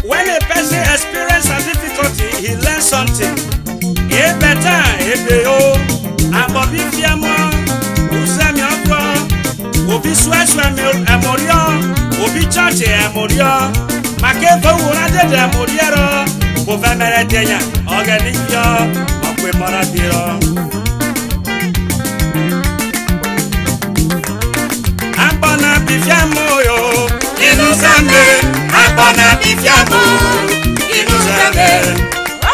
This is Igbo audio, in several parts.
When a person experiences a difficulty, he learns something. A better, a day, Abobi Fiamo, Usami Akwa, Obi Swaswa Amorio, Obi Church Amorio, Makevo Urade Amoriero, Ovamere Denya, Organicio, Okwe Moradiro. Abona Bifiamo yo, Inuzame, Abona Bifiamo, Inuzame,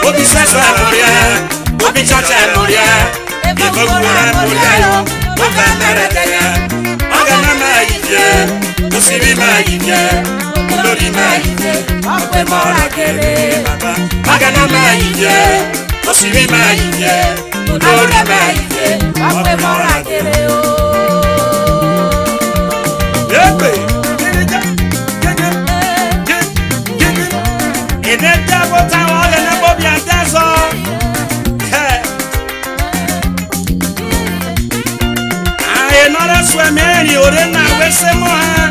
Obi Swaswa Amoria, Obi Church Amoria. Ibo kura muriayo, oba meredaya. Agana maije, usiri maije, ulori maije, okwe mora kere baba. Agana maije, usiri maije, ulori maije, okwe mora kere o. Yepe, ineta bota wale na bobi andazo. Swemeni orena wesemo ha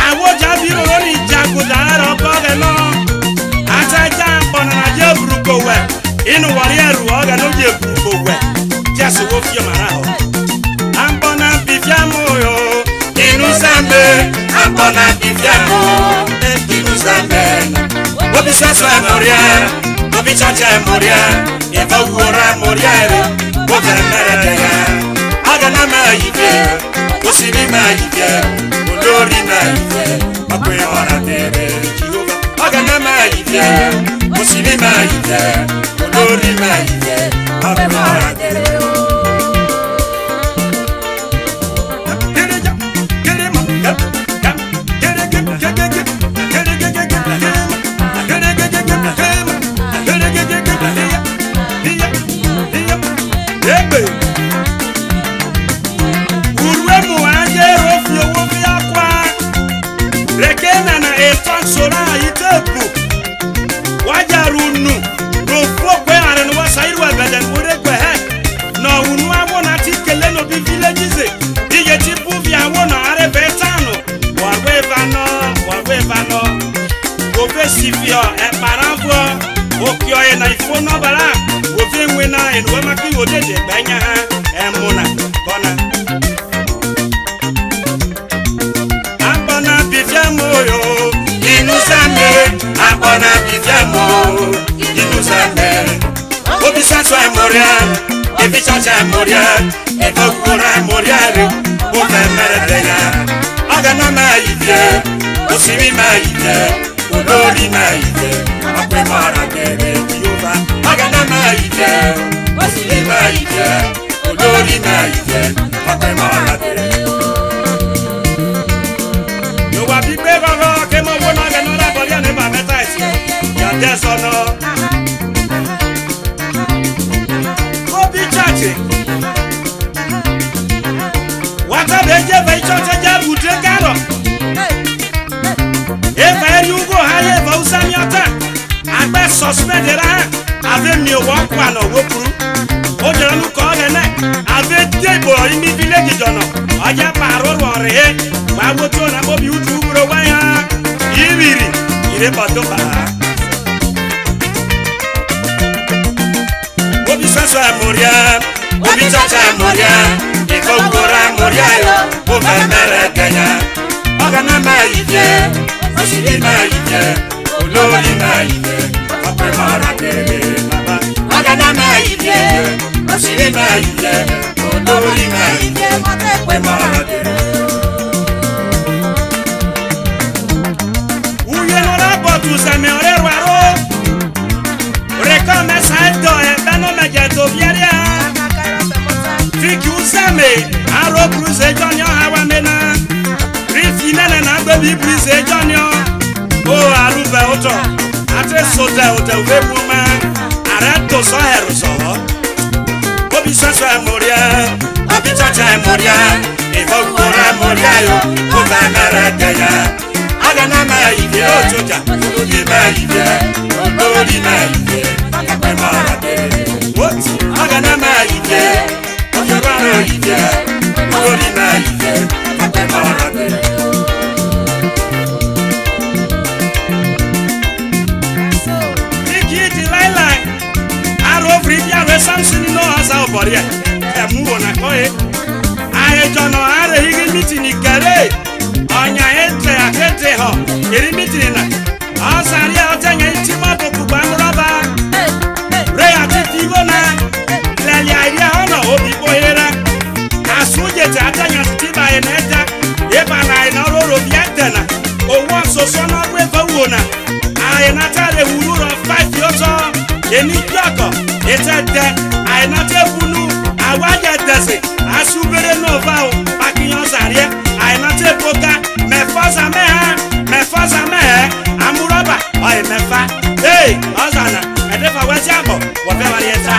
awoja biro lori jagudaro kogeno ataja bona na je bruko we inu warieru oga no je bruko we jesu wo fie mara ho ambona bifiamo yo inu zambe ambona bifiamo inu zambe obi sasa moria obi chacha moria eva wora moria wo temere ya Agana maije, osiri maije, olori maije, akwe ora tere Jehova. Agana maije, osiri maije, olori maije, akwe ora tere o. Sifio e paranvo okio e na ifono bara wo venwe na en wo maki wo deje banya ha e muna bona abona bifiamo yo inusame abona bifiamo inusame obi sanso amoria e bichacha amoria e kokora amoria re wo memere denya agana maije osimi maije Olori maije, akwe mara kere Jehova. Agana maije, osiri maije, olori maije, akwe mara kere. Yo wa bi pe gogo ke mo wona ga no la bori ane ba meta isi. Ya desono. Obi chachi. Wata beje be choche ja budre garo. Agbe suspended ave mi wo kwa no wo kuru o jere nu ko gene ave debo imi village jono oja paro wore wa wo to na mo bi utu bro wa ya ibiri ire bato ba obi sasa moria obi chacha moria e ko gora moria yo o memere kenya ogana maije osiri maije olori maije akwe mara kere baba agana maije osiri maije olori maije akwe mara kere uye ora botu se me ore waro reka me saito e bano me jeto biaria fiki usame aro cruise jonyo hawa mena rifine na gbebi cruise jonyo o aruba oto ate sota oto we woman arato so heru so obi sasa moria obi chacha moria e gora moria yo o ba mara daya agana maije otoja obi maije olori maije akwe mara daya what agana maije olori maije olori maije Samson no asa obori e mu wona ko e aye jono are higi meeting kare onya entre akete ho eri meeting na asari otenya ntima boku bamroba re ati go na lele idea hono obi boyera asuje ti atenya tiba e neta e ba na roro biatena owo soso no gbe fawona aye na tare wuro 5 yoto eni joko etete aye na tebunu awaje tese asubere no va o pakiyan sare aye na teboka mefaza me amuroba oye mefa hey ozana edefa wesi abo wo fe wari eta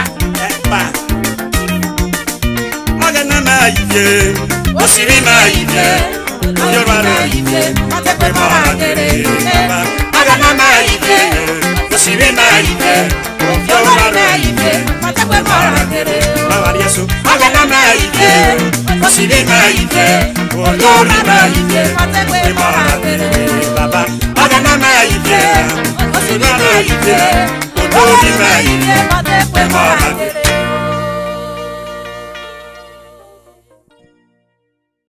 ba agana ma ife osiri ma ife yorba na ife atepe ma tere agana ma ife osiri ma ife yorba na ife atepe ma tere ba yesu agana ma ife osiri ma ife yorba na ife atepe ma tere baba agana ma ife osiri ma ife yorba na ife atepe ma tere